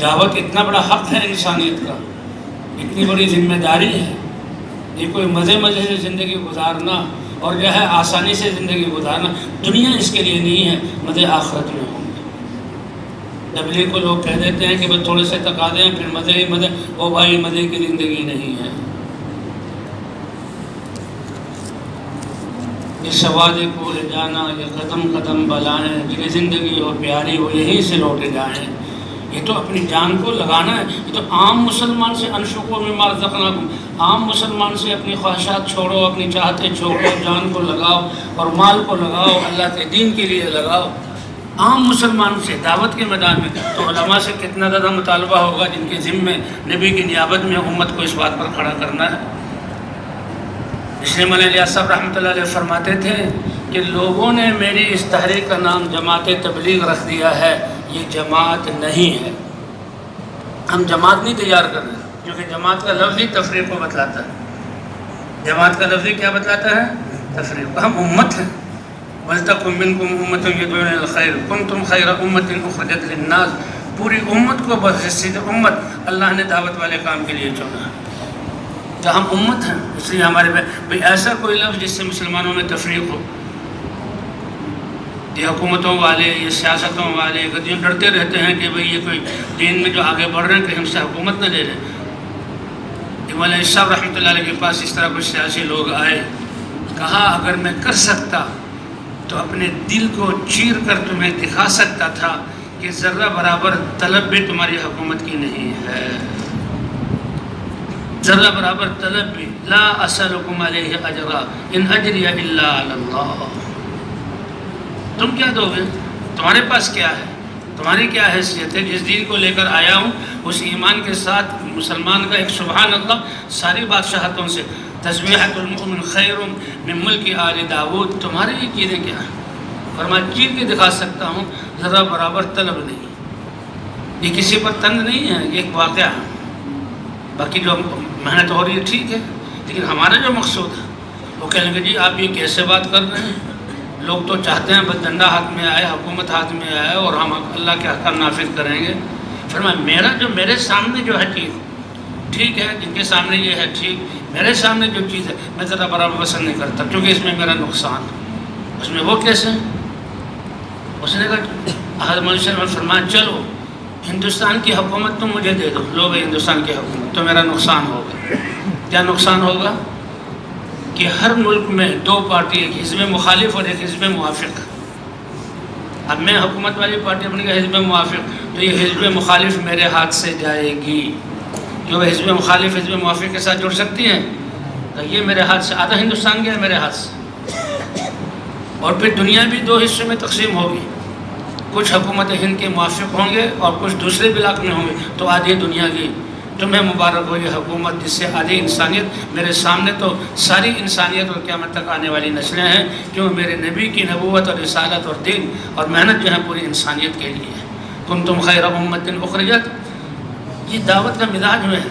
دعوت اتنا بڑا حق ہے انسانیت کا، اتنی بڑی ذمہ داری ہے، یہ کوئی مزے سے زندگی گزارنا اور جو ہے آسانی سے زندگی گزارنا، دنیا اس کے لیے نہیں ہے، مزے آخرت میں ہوں گے۔ تبلیغ کو لوگ کہہ دیتے ہیں کہ بس تھوڑے سے تقاضے ہیں پھر مزے ہی مزے، وہ بھائی مزے کی زندگی نہیں ہے۔ یہ سواد کو لے جانا، یہ قدم قدم بلائیں، جنہیں زندگی ہو پیاری وہ یہیں سے لوٹے جائیں۔ یہ تو اپنی جان کو لگانا ہے، یہ تو عام مسلمان سے انفقوا مما رزقناکم، عام مسلمان سے اپنی خواہشات چھوڑو، اپنی چاہتے چھوڑو، جان کو لگاؤ اور مال کو لگاؤ، اللہ کے دین کے لیے لگاؤ۔ عام مسلمان سے دعوت کے میدان میں تو علماء سے کتنا زیادہ مطالبہ ہوگا جن کے ذمے نبی کی نیابت میں امت کو اس بات پر کھڑا کرنا ہے۔ اس لیے مولانا الیاس صاحب رحمۃ اللہ علیہ فرماتے تھے کہ لوگوں نے میری اس تحریک کا نام جماعت تبلیغ رکھ دیا ہے، یہ جماعت نہیں ہے۔ ہم جماعت نہیں تیار کر رہے کیونکہ جماعت کا لفظ ہی تفریق کو بتلاتا ہے۔ جماعت کا لفظ ہی کیا بتلاتا ہے؟ تفریق۔ ہم امت ہیں۔ وَلْتَكُن مِّنكُمْ أُمَّةٌ يَدْعُونَ إِلَى الْخَيْرِ كُنتُمْ خَيْرَ أُمَّةٍ أُخْرِجَتْ لِلنَّاسِ، پوری امت کو بحیثیت امت اللہ نے دعوت والے کام کے لیے چنا۔ تو ہم امت ہیں، اس لیے ہمارے بھائی ایسا کوئی لفظ جس سے مسلمانوں میں تفریق ہو۔ یہ حکومتوں والے، یہ سیاستوں والے یہ ڈرتے رہتے ہیں کہ بھئی یہ کوئی دین میں جو آگے بڑھ رہے ہیں کہ ہم سے حکومت نہ لے لیں۔ مولانا الیاس صاحب رحمۃ اللہ علیہ کے پاس اس طرح کچھ سیاسی لوگ آئے، کہا اگر میں کر سکتا تو اپنے دل کو چیر کر تمہیں دکھا سکتا تھا کہ ذرہ برابر طلب بھی تمہاری حکومت کی نہیں ہے، ذرہ برابر طلب بھی۔ لا اسألکم علیہ اجرا ان اجری الا علی اللہ۔ تم کیا دو گے؟ تمہارے پاس کیا ہے؟ تمہاری کیا حیثیت ہے؟ جس دین کو لے کر آیا ہوں اس ایمان کے ساتھ مسلمان کا ایک سبحان اللہ ساری بادشاہتوں سے، تسبیحۃ المؤمن خیر من ملک آل داود، تمہاری یہ چیزیں کیا ہیں؟ فرمایا چیر کے دکھا سکتا ہوں، ذرا برابر طلب نہیں۔ یہ کسی پر تنگ نہیں ہے، یہ ایک واقعہ ہے۔ باقی جو محنت ہو رہی ہے ٹھیک ہے، لیکن ہمارا جو مقصود ہے وہ کہیں گے جی آپ یہ کیسے بات کر رہے ہیں؟ لوگ تو چاہتے ہیں بس ڈنڈا ہاتھ میں آئے، حکومت ہاتھ میں آئے اور ہم اللہ کے احکام نافذ کریں گے۔ فرمایا میرا جو میرے سامنے جو ہے چیز ٹھیک ہے، جن کے سامنے یہ ہے ٹھیک، میرے سامنے جو چیز ہے میں ذرا برابر پسند نہیں کرتا کیونکہ اس میں میرا نقصان ہے۔ اس میں وہ کیسے؟ اس نے کہا حضرت فرمایا چلو ہندوستان کی حکومت تم مجھے دے دو، لو بھائی ہندوستان کی حکومت، تو میرا نقصان ہوگا۔ کیا نقصان ہوگا؟ کہ ہر ملک میں دو پارٹی، ایک حزب مخالف اور ایک حزب موافق۔ اب میں حکومت والی پارٹی بن گیا حزب موافق، تو یہ حزب مخالف میرے ہاتھ سے جائے گی، جو حزب مخالف حزب موافق کے ساتھ جڑ سکتی ہیں، تو یہ میرے ہاتھ سے آدھا ہندوستان گیا میرے ہاتھ سے۔ اور پھر دنیا بھی دو حصوں میں تقسیم ہوگی، کچھ حکومت ہند کے موافق ہوں گے اور کچھ دوسرے بلاک میں ہوں گے، تو آدھی دنیا کی تمہیں مبارک ہو یہ حکومت جس سے آدھی انسانیت میرے سامنے تو ساری انسانیت اور قیامت تک آنے والی نسلیں ہیں، کیوں میرے نبی کی نبوت اور رسالت اور دین اور محنت جو ہے پوری انسانیت کے لیے ہے۔ کنتم خیر امت اخرجت، یہ دعوت کا مزاج میں ہے۔